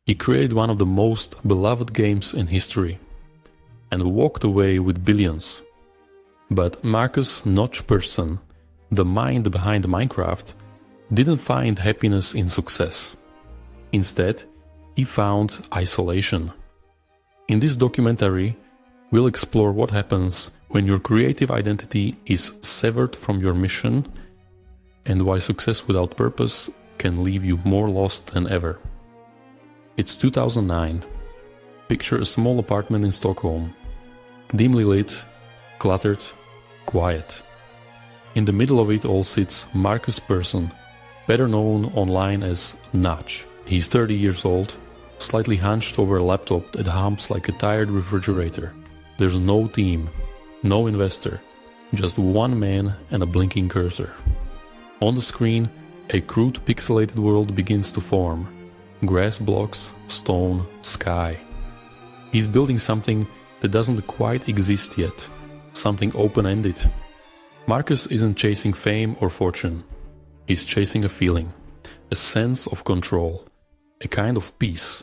He created one of the most beloved games in history and walked away with billions. But Markus "Notch" Persson, the mind behind Minecraft, didn't find happiness in success. Instead, he found isolation. In this documentary, we'll explore what happens when your creative identity is severed from your mission and why success without purpose can leave you more lost than ever. It's 2009. Picture a small apartment in Stockholm. Dimly lit, cluttered, quiet. In the middle of it all sits Markus Persson, better known online as Notch. He's 30 years old, slightly hunched over a laptop that hums like a tired refrigerator. There's no team, no investor, just one man and a blinking cursor. On the screen, a crude pixelated world begins to form. Grass blocks, stone, sky. He's building something that doesn't quite exist yet, something open-ended. Markus isn't chasing fame or fortune. He's chasing a feeling, a sense of control, a kind of peace.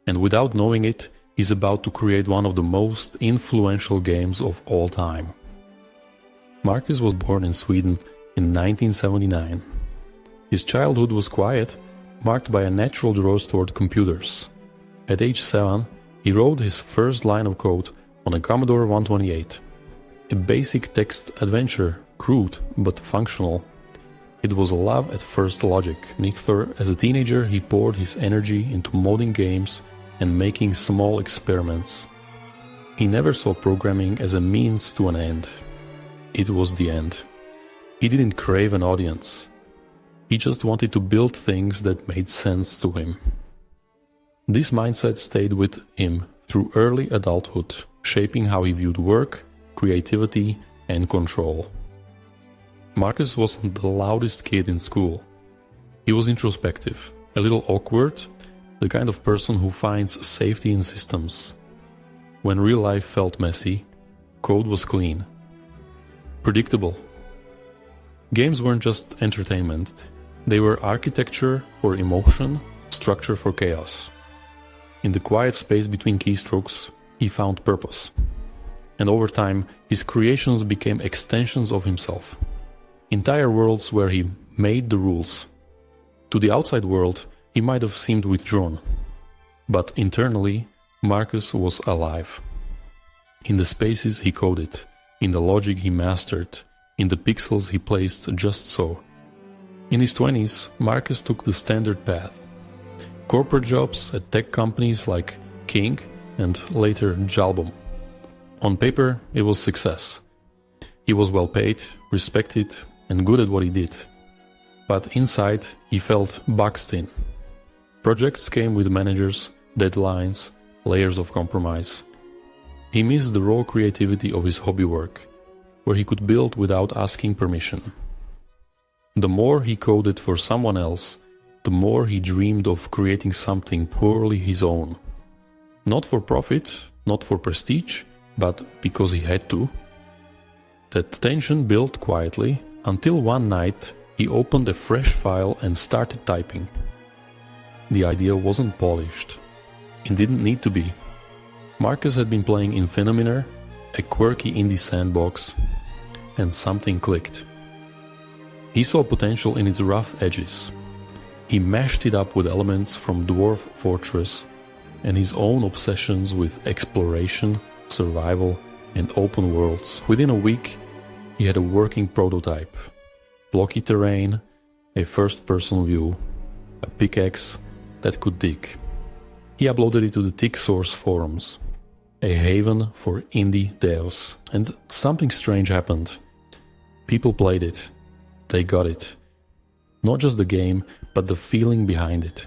And without knowing it, he's about to create one of the most influential games of all time. Markus was born in Sweden in 1979. His childhood was quiet, marked by a natural draw toward computers. At age 7, he wrote his first line of code on a Commodore 128. A basic text adventure, crude but functional. It was a love at first logic. As a teenager, he poured his energy into modding games and making small experiments. He never saw programming as a means to an end. It was the end. He didn't crave an audience. He just wanted to build things that made sense to him. This mindset stayed with him through early adulthood, shaping how he viewed work, creativity, and control. Markus wasn't the loudest kid in school. He was introspective, a little awkward, the kind of person who finds safety in systems. When real life felt messy, code was clean. Predictable. Games weren't just entertainment, they were architecture for emotion, structure for chaos. In the quiet space between keystrokes, he found purpose. And over time, his creations became extensions of himself. Entire worlds where he made the rules. To the outside world, he might have seemed withdrawn. But internally, Markus was alive. In the spaces he coded, in the logic he mastered, in the pixels he placed just so. In his 20s, Markus took the standard path. Corporate jobs at tech companies like King and later Jalbum. On paper, it was success. He was well paid, respected, and good at what he did. But inside, he felt boxed in. Projects came with managers, deadlines, layers of compromise. He missed the raw creativity of his hobby work, where he could build without asking permission. The more he coded for someone else, the more he dreamed of creating something purely his own. Not for profit, not for prestige, but because he had to. That tension built quietly until one night he opened a fresh file and started typing. The idea wasn't polished. It didn't need to be. Markus had been playing in Billionaire, a quirky indie sandbox, and something clicked. He saw potential in its rough edges. He mashed it up with elements from Dwarf Fortress and his own obsessions with exploration, survival, and open worlds. Within a week, he had a working prototype. Blocky terrain, a first-person view, a pickaxe that could dig. He uploaded it to the Tick Source forums, a haven for indie devs, and something strange happened. People played it. They got it. Not just the game, but the feeling behind it.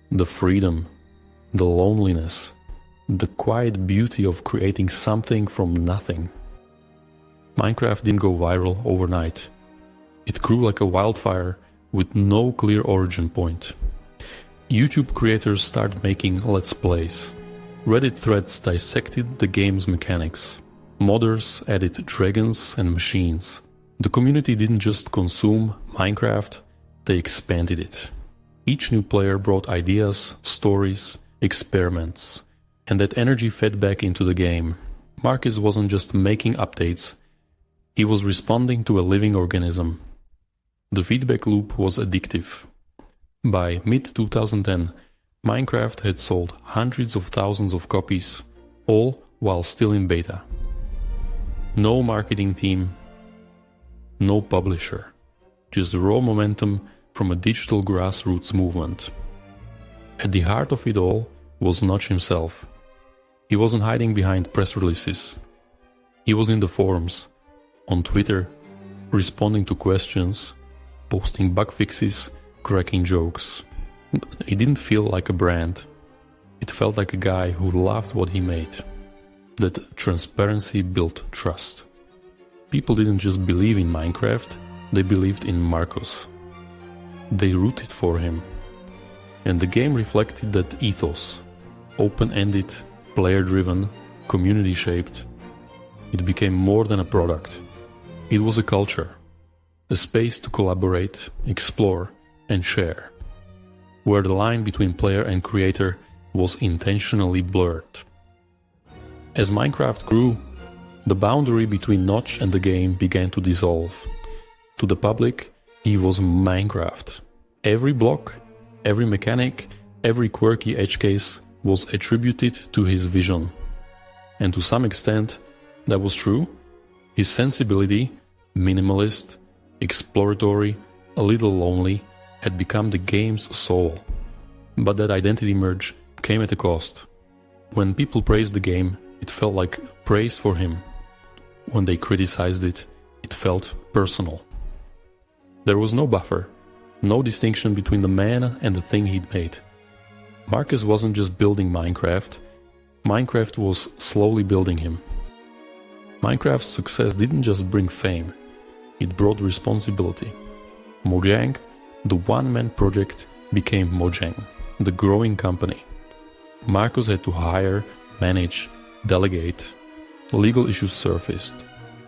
The freedom, the loneliness, the quiet beauty of creating something from nothing. Minecraft didn't go viral overnight. It grew like a wildfire with no clear origin point. YouTube creators started making Let's Plays. Reddit threads dissected the game's mechanics. Modders added dragons and machines. The community didn't just consume Minecraft, they expanded it. Each new player brought ideas, stories, experiments, and that energy fed back into the game. Markus wasn't just making updates, he was responding to a living organism. The feedback loop was addictive. By mid-2010, Minecraft had sold hundreds of thousands of copies, all while still in beta. No marketing team, no publisher, just raw momentum from a digital grassroots movement. At the heart of it all was Notch himself. He wasn't hiding behind press releases. He was in the forums, on Twitter, responding to questions, posting bug fixes, cracking jokes. It didn't feel like a brand. It felt like a guy who loved what he made. That transparency built trust. People didn't just believe in Minecraft, they believed in Markus. They rooted for him. And the game reflected that ethos. Open-ended, player-driven, community-shaped. It became more than a product. It was a culture. A space to collaborate, explore, and share. Where the line between player and creator was intentionally blurred. As Minecraft grew, the boundary between Notch and the game began to dissolve. To the public, he was Minecraft. Every block, every mechanic, every quirky edge case was attributed to his vision. And to some extent, that was true. His sensibility, minimalist, exploratory, a little lonely, had become the game's soul. But that identity merge came at a cost. When people praised the game, it felt like praise for him. When they criticized it, it felt personal. There was no buffer, no distinction between the man and the thing he'd made. Markus wasn't just building Minecraft, Minecraft was slowly building him. Minecraft's success didn't just bring fame, it brought responsibility. Mojang, the one-man project, became Mojang, the growing company. Markus had to hire, manage, delegate. Legal issues surfaced,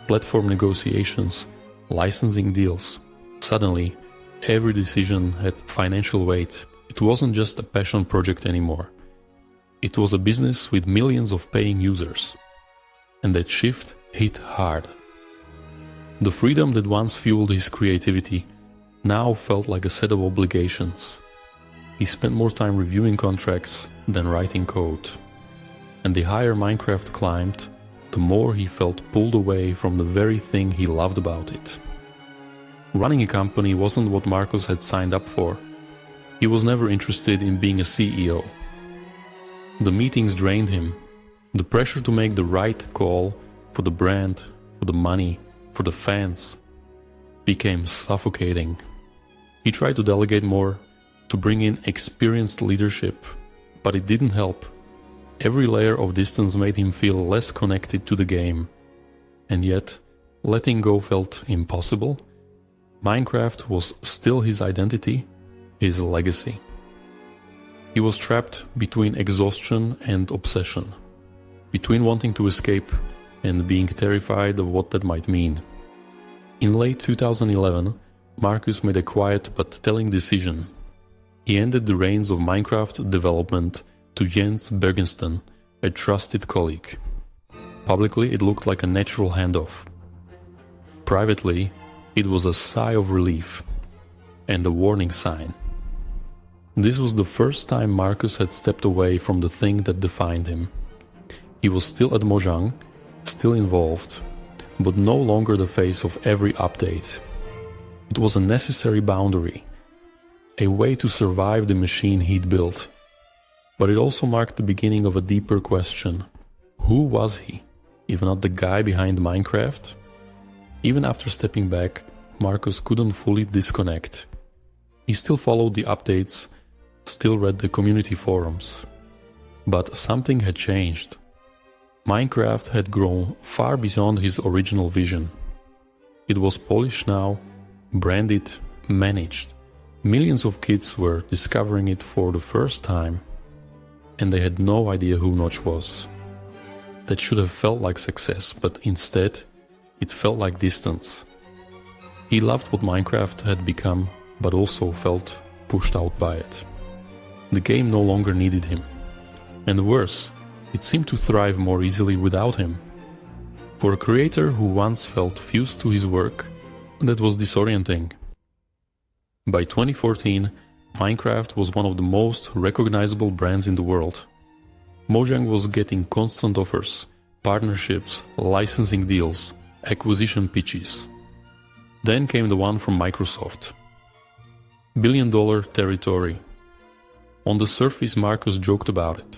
platform negotiations, licensing deals. Suddenly, every decision had financial weight. It wasn't just a passion project anymore. It was a business with millions of paying users. And that shift hit hard. The freedom that once fueled his creativity now felt like a set of obligations. He spent more time reviewing contracts than writing code. And the higher Minecraft climbed, the more he felt pulled away from the very thing he loved about it. Running a company wasn't what Markus had signed up for. He was never interested in being a CEO. The meetings drained him. The pressure to make the right call for the brand, for the money, for the fans, became suffocating. He tried to delegate more, to bring in experienced leadership, but it didn't help. Every layer of distance made him feel less connected to the game. And yet, letting go felt impossible. Minecraft was still his identity, his legacy. He was trapped between exhaustion and obsession, between wanting to escape and being terrified of what that might mean. In late 2011, Markus made a quiet but telling decision. He handed the reins of Minecraft development to Jens Bergensten, a trusted colleague. Publicly, it looked like a natural handoff. Privately, it was a sigh of relief and a warning sign. This was the first time Markus had stepped away from the thing that defined him. He was still at Mojang, still involved, but no longer the face of every update. It was a necessary boundary, a way to survive the machine he'd built. But it also marked the beginning of a deeper question. Who was he, if not the guy behind Minecraft? Even after stepping back, Markus couldn't fully disconnect. He still followed the updates, still read the community forums. But something had changed. Minecraft had grown far beyond his original vision. It was polished now, branded, managed. Millions of kids were discovering it for the first time, and they had no idea who Notch was. That should have felt like success, but instead, it felt like distance. He loved what Minecraft had become, but also felt pushed out by it. The game no longer needed him. And worse, it seemed to thrive more easily without him. For a creator who once felt fused to his work, that was disorienting. By 2014, Minecraft was one of the most recognizable brands in the world. Mojang was getting constant offers, partnerships, licensing deals, acquisition pitches. Then came the one from Microsoft. $1 billion territory. On the surface, Markus joked about it.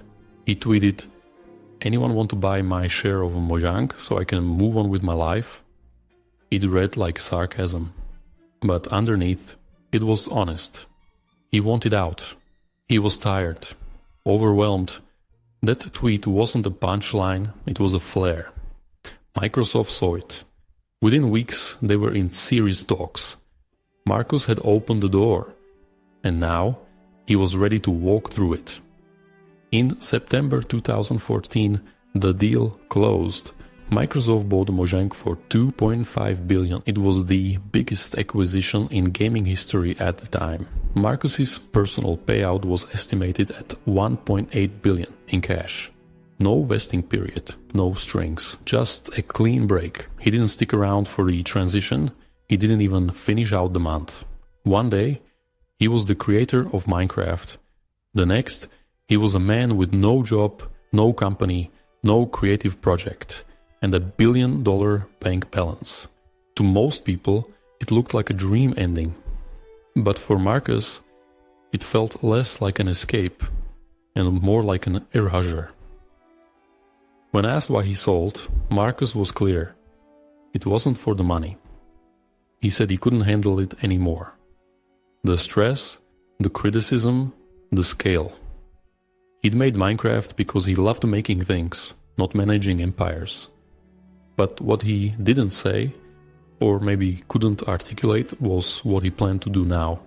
He tweeted, "Anyone want to buy my share of Mojang so I can move on with my life?" It read like sarcasm, but underneath, it was honest. He wanted out. He was tired, overwhelmed. That tweet wasn't a punchline, it was a flare. Microsoft saw it. Within weeks, they were in serious talks. Markus had opened the door, and now he was ready to walk through it. In September 2014, the deal closed. Microsoft bought Mojang for $2.5 billion. It was the biggest acquisition in gaming history at the time. Markus's personal payout was estimated at $1.8 billion in cash. No vesting period, no strings, just a clean break. He didn't stick around for the transition. He didn't even finish out the month. One day, he was the creator of Minecraft. The next, he was a man with no job, no company, no creative project, and $1 billion bank balance. To most people, it looked like a dream ending. But for Markus, it felt less like an escape and more like an erasure. When asked why he sold, Markus was clear. It wasn't for the money. He said he couldn't handle it anymore. The stress, the criticism, the scale. He'd made Minecraft because he loved making things, not managing empires. But what he didn't say, or maybe couldn't articulate, was what he planned to do now.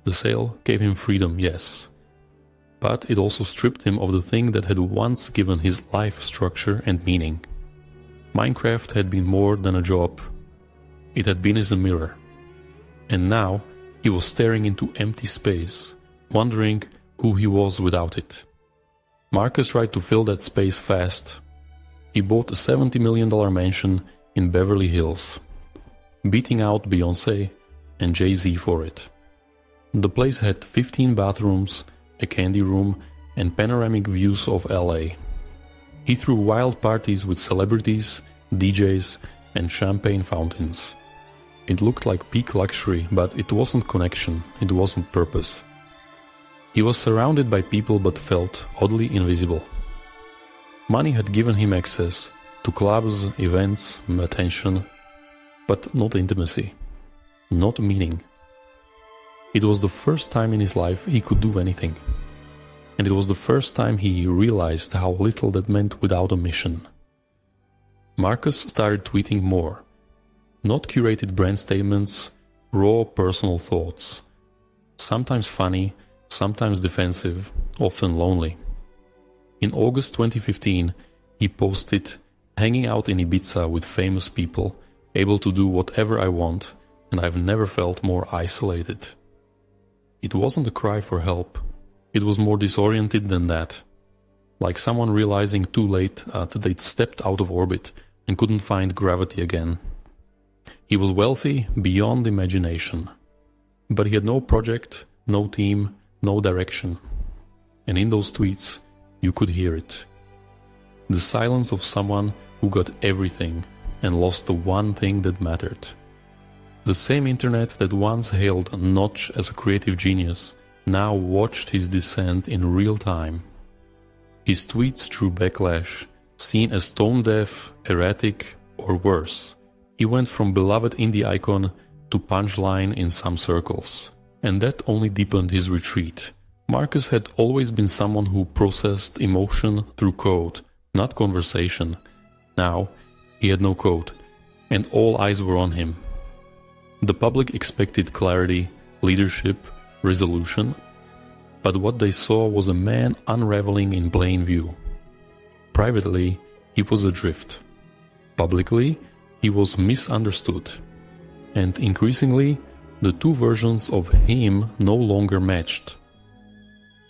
The sale gave him freedom, yes. But it also stripped him of the thing that had once given his life structure and meaning. Minecraft had been more than a job. It had been as a mirror. And now he was staring into empty space, wondering who he was without it. Markus tried to fill that space fast. He bought a $70 million mansion in Beverly Hills, beating out Beyoncé and Jay-Z for it. The place had 15 bathrooms, a candy room, and panoramic views of LA. He threw wild parties with celebrities, DJs, and champagne fountains. It looked like peak luxury, but it wasn't connection, it wasn't purpose. He was surrounded by people but felt oddly invisible. Money had given him access to clubs, events, attention, but not intimacy, not meaning. It was the first time in his life he could do anything. And it was the first time he realized how little that meant without a mission. Markus started tweeting more. Not curated brand statements, raw personal thoughts. Sometimes funny, sometimes defensive, often lonely. In August 2015, he posted, "Hanging out in Ibiza with famous people, able to do whatever I want, and I've never felt more isolated." It wasn't a cry for help. It was more disoriented than that. Like someone realizing too late that they'd stepped out of orbit and couldn't find gravity again. He was wealthy beyond imagination. But he had no project, no team, no direction. And in those tweets, you could hear it. The silence of someone who got everything and lost the one thing that mattered. The same internet that once hailed Notch as a creative genius now watched his descent in real time. His tweets drew backlash, seen as tone-deaf, erratic, or worse. He went from beloved indie icon to punchline in some circles. And that only deepened his retreat. Markus had always been someone who processed emotion through code, not conversation. Now, he had no code, and all eyes were on him. The public expected clarity, leadership, resolution, but what they saw was a man unraveling in plain view. Privately, he was adrift. Publicly, he was misunderstood. And increasingly, The two versions of him no longer matched.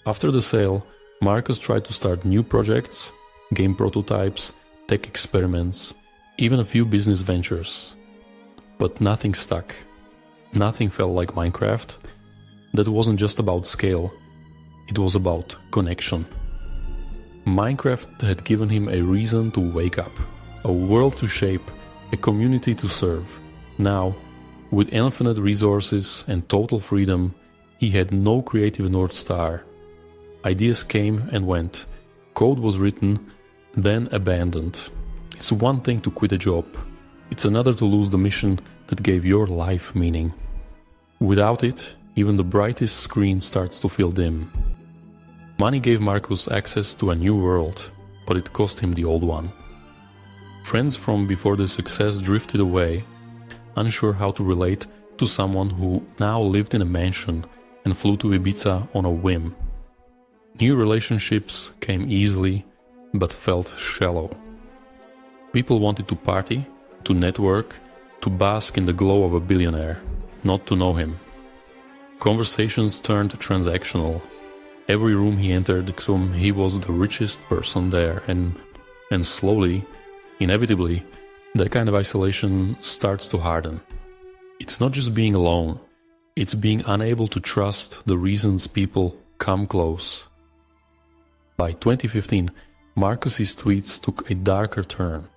After the sale, Markus tried to start new projects, game prototypes, tech experiments, even a few business ventures. But nothing stuck. Nothing felt like Minecraft. That wasn't just about scale, it was about connection. Minecraft had given him a reason to wake up, a world to shape, a community to serve. Now, with infinite resources and total freedom, he had no creative North Star. Ideas came and went. Code was written, then abandoned. It's one thing to quit a job. It's another to lose the mission that gave your life meaning. Without it, even the brightest screen starts to feel dim. Money gave Markus access to a new world, but it cost him the old one. Friends from before the success drifted away, unsure how to relate to someone who now lived in a mansion and flew to Ibiza on a whim. New relationships came easily, but felt shallow. People wanted to party, to network, to bask in the glow of a billionaire, not to know him. Conversations turned transactional. Every room he entered, he was the richest person there, and slowly, inevitably, that kind of isolation starts to harden. It's not just being alone, it's being unable to trust the reasons people come close. By 2015, Markus's tweets took a darker turn.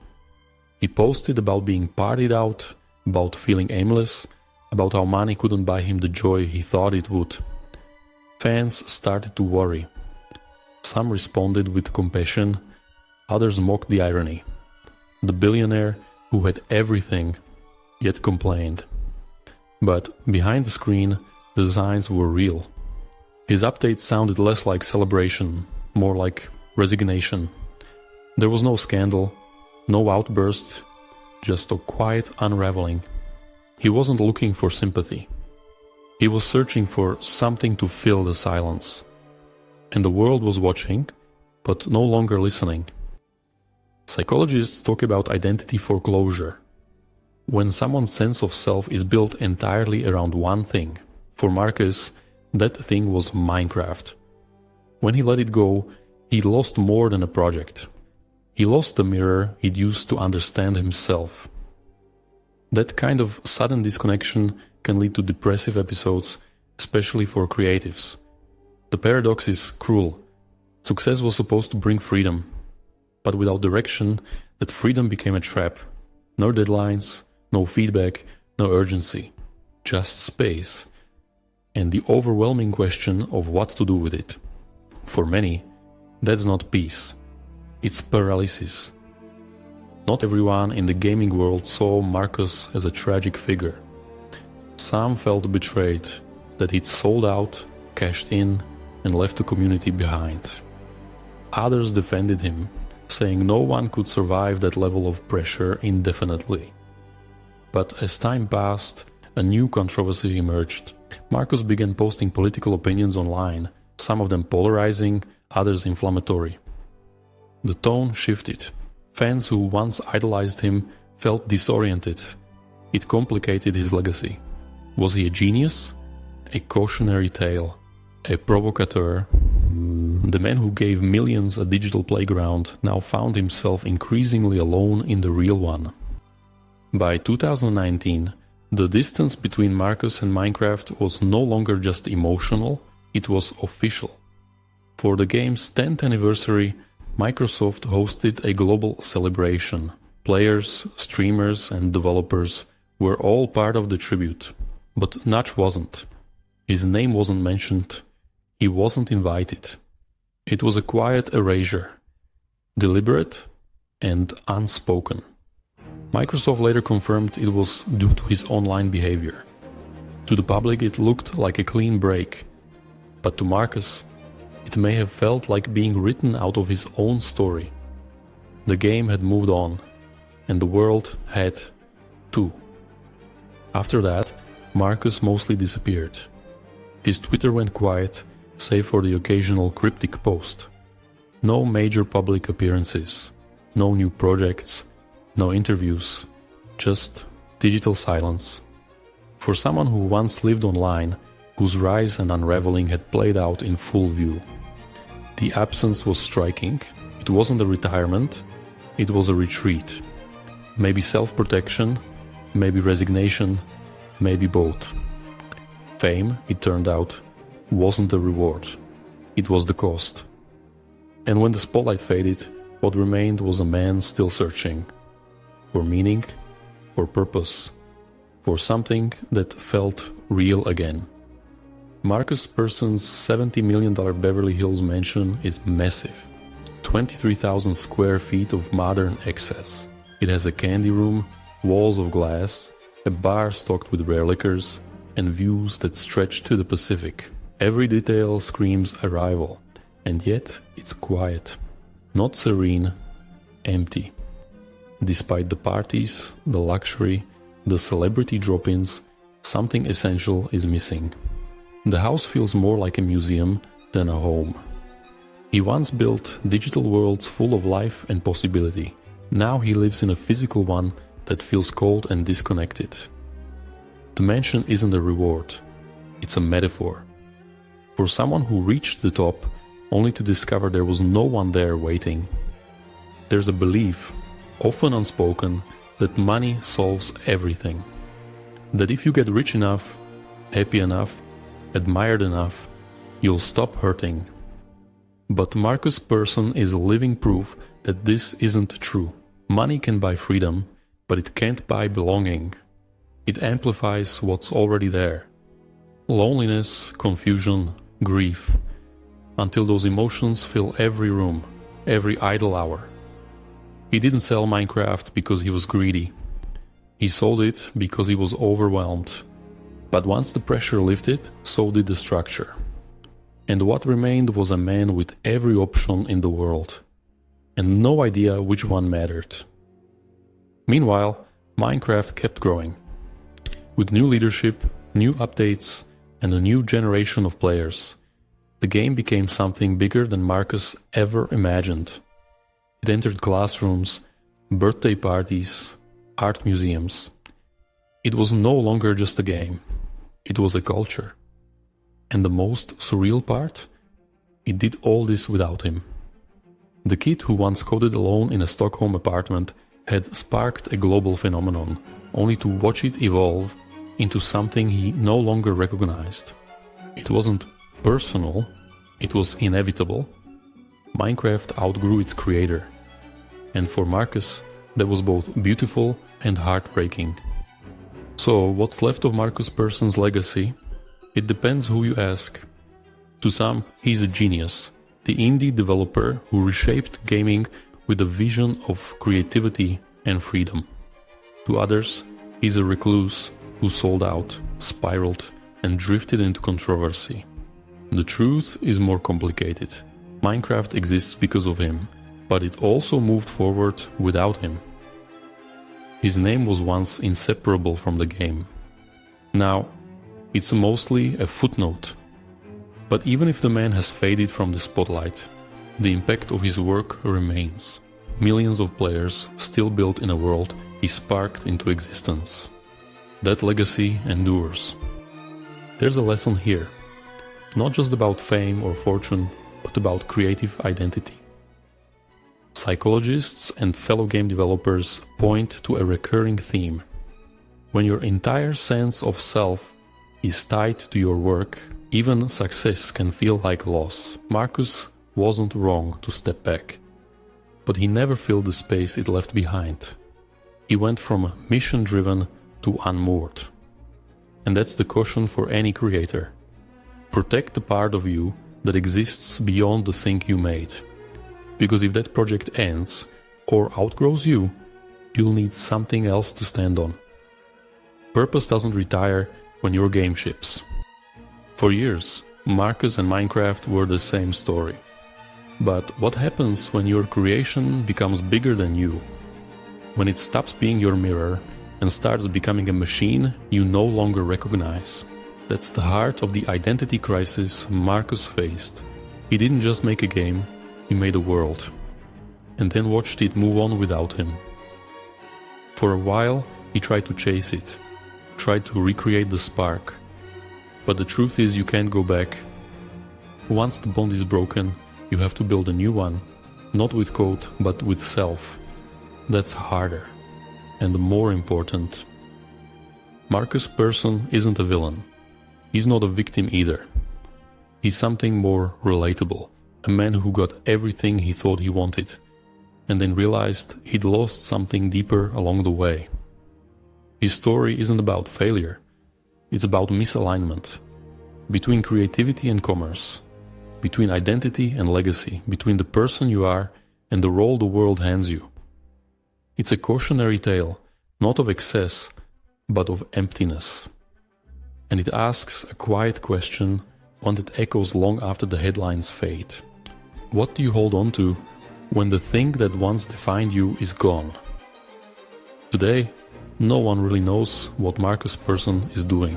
He posted about being partied out, about feeling aimless, about how money couldn't buy him the joy he thought it would. Fans started to worry. Some responded with compassion, others mocked the irony. The billionaire who had everything, yet complained. But behind the screen, the signs were real. His updates sounded less like celebration, more like resignation. There was no scandal, no outburst, just a quiet unraveling. He wasn't looking for sympathy. He was searching for something to fill the silence. And the world was watching, but no longer listening. Psychologists talk about identity foreclosure. When someone's sense of self is built entirely around one thing. For Markus, that thing was Minecraft. When he let it go, he lost more than a project. He lost the mirror he'd used to understand himself. That kind of sudden disconnection can lead to depressive episodes, especially for creatives. The paradox is cruel. Success was supposed to bring freedom, but without direction, that freedom became a trap. No deadlines, no feedback, no urgency, just space, and the overwhelming question of what to do with it. For many, that's not peace, it's paralysis. Not everyone in the gaming world saw Markus as a tragic figure. Some felt betrayed, that he'd sold out, cashed in, and left the community behind. Others defended him, saying no one could survive that level of pressure indefinitely. But as time passed, a new controversy emerged. Markus began posting political opinions online, some of them polarizing, others inflammatory. The tone shifted. Fans who once idolized him felt disoriented. It complicated his legacy. Was he a genius? A cautionary tale? A provocateur? The man who gave millions a digital playground now found himself increasingly alone in the real one. By 2019, the distance between Markus and Minecraft was no longer just emotional, it was official. For the game's 10th anniversary, Microsoft hosted a global celebration. Players, streamers, and developers were all part of the tribute. But Notch wasn't. His name wasn't mentioned. He wasn't invited. It was a quiet erasure, deliberate and unspoken. Microsoft later confirmed it was due to his online behavior. To the public it looked like a clean break, but to Markus, it may have felt like being written out of his own story. The game had moved on, and the world had too. After that, Markus mostly disappeared. His Twitter went quiet, save for the occasional cryptic post. No major public appearances, no new projects, no interviews, just digital silence. For someone who once lived online, whose rise and unraveling had played out in full view. The absence was striking. It wasn't a retirement, it was a retreat. Maybe self-protection, maybe resignation, maybe both. Fame, it turned out, wasn't the reward. It was the cost. And when the spotlight faded, what remained was a man still searching. For meaning, for purpose, for something that felt real again. Markus Persson's $70 million Beverly Hills mansion is massive. 23,000 square feet of modern excess. It has a candy room, walls of glass, a bar stocked with rare liquors, and views that stretch to the Pacific. Every detail screams arrival, and yet it's quiet. Not serene, empty. Despite the parties, the luxury, the celebrity drop-ins, something essential is missing. The house feels more like a museum than a home. He once built digital worlds full of life and possibility. Now he lives in a physical one that feels cold and disconnected. The mansion isn't a reward, it's a metaphor. For someone who reached the top only to discover there was no one there waiting. There's a belief, often unspoken, that money solves everything. That if you get rich enough, happy enough, admired enough, you'll stop hurting. But Markus Persson is living proof that this isn't true. Money can buy freedom, but it can't buy belonging. It amplifies what's already there. Loneliness, confusion, grief, until those emotions fill every room, every idle hour. He didn't sell Minecraft because he was greedy. He sold it because he was overwhelmed. But once the pressure lifted, so did the structure. And what remained was a man with every option in the world, and no idea which one mattered. Meanwhile, Minecraft kept growing. With new leadership, new updates, and a new generation of players, the game became something bigger than Markus ever imagined. It entered classrooms, birthday parties, art museums. It was no longer just a game. It was a culture. And the most surreal part? It did all this without him. The kid who once coded alone in a Stockholm apartment had sparked a global phenomenon, only to watch it evolve into something he no longer recognized. It wasn't personal, it was inevitable. Minecraft outgrew its creator. And for Markus, that was both beautiful and heartbreaking. So, what's left of Markus Persson's legacy? It depends who you ask. To some, he's a genius, the indie developer who reshaped gaming with a vision of creativity and freedom. To others, he's a recluse who sold out, spiraled, and drifted into controversy. The truth is more complicated. Minecraft exists because of him, but it also moved forward without him. His name was once inseparable from the game. Now, it's mostly a footnote. But even if the man has faded from the spotlight, the impact of his work remains. Millions of players still built in a world he sparked into existence. That legacy endures. There's a lesson here. Not just about fame or fortune, but about creative identity. Psychologists and fellow game developers point to a recurring theme. When your entire sense of self is tied to your work, even success can feel like loss. Markus wasn't wrong to step back, but he never filled the space it left behind. He went from mission-driven to unmoored. And that's the caution for any creator. Protect the part of you that exists beyond the thing you made. Because if that project ends or outgrows you, you'll need something else to stand on. Purpose doesn't retire when your game ships. For years, Markus and Minecraft were the same story. But what happens when your creation becomes bigger than you? When it stops being your mirror and starts becoming a machine you no longer recognize? That's the heart of the identity crisis Markus faced. He didn't just make a game, he made a world. And then watched it move on without him. For a while, he tried to chase it. tried to recreate the spark, but the truth is you can't go back. Once the bond is broken, you have to build a new one, not with code, but with self. That's harder, and more important. Markus Persson isn't a villain. He's not a victim either. He's something more relatable, a man who got everything he thought he wanted, and then realized he'd lost something deeper along the way. His story isn't about failure, it's about misalignment, between creativity and commerce, between identity and legacy, between the person you are and the role the world hands you. It's a cautionary tale, not of excess, but of emptiness. And it asks a quiet question, one that echoes long after the headlines fade. What do you hold on to when the thing that once defined you is gone? Today, no one really knows what Markus Persson is doing.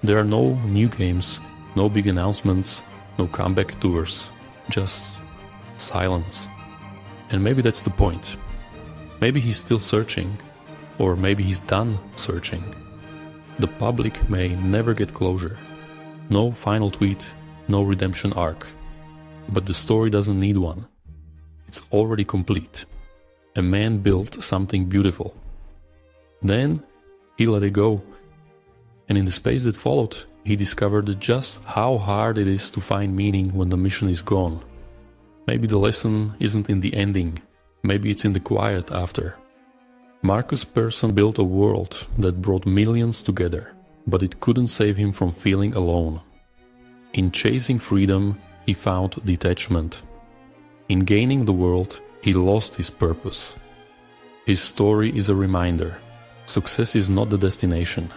There are no new games, no big announcements, no comeback tours, just silence. And maybe that's the point. Maybe he's still searching, or maybe he's done searching. The public may never get closure. No final tweet, no redemption arc. But the story doesn't need one. It's already complete. A man built something beautiful. Then he let it go. And in the space that followed, he discovered just how hard it is to find meaning when the mission is gone. Maybe the lesson isn't in the ending. Maybe it's in the quiet after. Markus Persson built a world that brought millions together, but it couldn't save him from feeling alone. In chasing freedom, he found detachment. In gaining the world, he lost his purpose. His story is a reminder. Success is not the destination.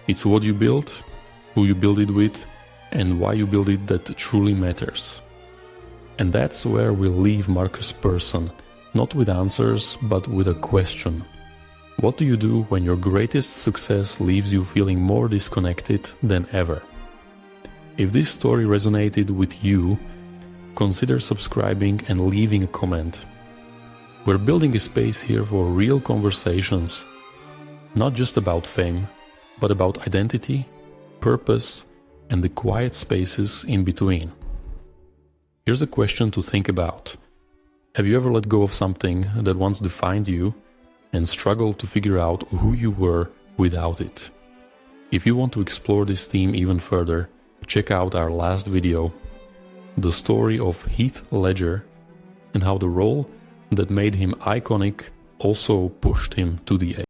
It's what you build, who you build it with, and why you build it that truly matters. And that's where we'll leave Markus Persson, not with answers, but with a question. What do you do when your greatest success leaves you feeling more disconnected than ever? If this story resonated with you, consider subscribing and leaving a comment. We're building a space here for real conversations, not just about fame, but about identity, purpose, and the quiet spaces in between. Here's a question to think about. Have you ever let go of something that once defined you and struggled to figure out who you were without it? If you want to explore this theme even further, check out our last video, the story of Heath Ledger and how the role that made him iconic also pushed him to the edge.